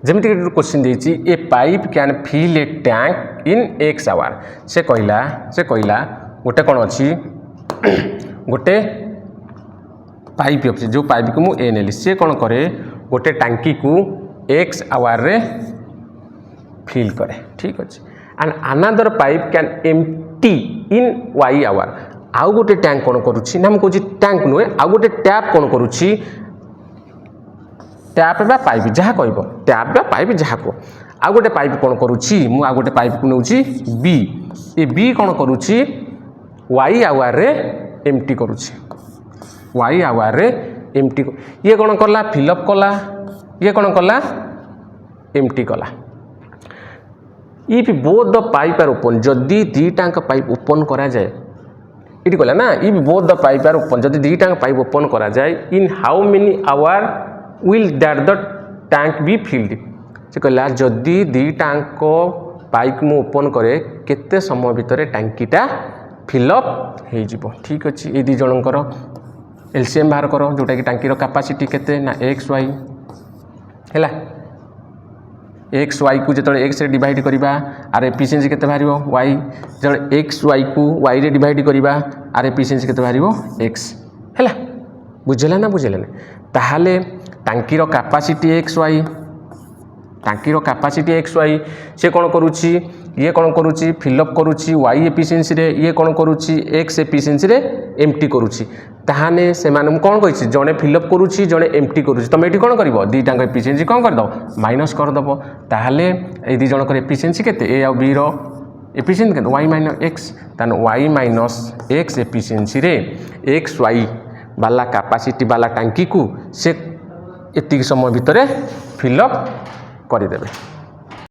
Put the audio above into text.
जमीक question देती a pipe can fill a tank in x hour से कहला गोटे कौन अच्छी गोटे पाइप अच्छे जो पाइप को मुझे ए नेली सी कौन करे गोटे टांकी को एक्स आवर रे फिल करे ठीक अच्छे and another pipe can empty in Y hour आउ गोटे टैंक कौन करुच्ची ना मुझे टैंक नुहे आउ गोटे टैप कौन करुच्ची टैप बा पाइप जहाँ कह टैप बा पाइप जहाँ को आउ गोटे पाइप कौन करुच्ची मु आउ गोटे पाइप को नौची बी ए बी कौन करुच्ची वाई आवर रे एम्प्टी करुच्ची वाई आवर रे एम्प्टी ये कौन कला फिलअप कला ये कौन कला एम्प्टी कला if both the pipe are open जदि दीटाक पाइप ओपन करा जाए ये कहला ना if both the pipe are open जदि दीटाक पाइप ओपन करा जाए in how many hour will that the tank be filled से कहला जदि दीटाक पाइप मु ओपन करे केते समय भितर टांकीटा फिलअप हो ठीक अच्छे ये दी जनकर एलसीएम बाहर कर जोटा कि टांकीर कैपेसिटी केते ना एक्स वाई है एक्स वाई को जो एक्स रे डिवाइड करवा आर एफिशिएंसी केते बाहर वाई जो एक्स वाई को वाई रे डिवाइड करवा आर एफिशिएंसी केते बाहर एक्स है बुझेला ना बुझेला ना ताहले टांकीर कैपेसिटी एक्स वाई टांकीर कैपेसिटी एक्स वाई से कौन करुच्ची ये कौन करुच्ची फिलअप करुच्ची वाई एफिशिएंसी रे ये कौन करुच्ची एक्स एफिशिएंसी रे एम्प्टी करुच्ची ताहाने से माने कौन कही जड़े फिलअप करुच्ची जड़े एम्प्टी करुच्ची तुम ये कौन कर दीटाक एफिशिएंसी कौन करदेव माइनस करदेव ताहले ये दी जनकर एफिशिएंसी केते ए आ बी रो एफिशिएंसी केते वाई माइनस एक्स तान वाई माइनस एक्स एफिशिएंसी रे एक्स वाई वाला कैपेसिटी वाला टांकी को से एतिक समय भितर फिलअप करदेवे।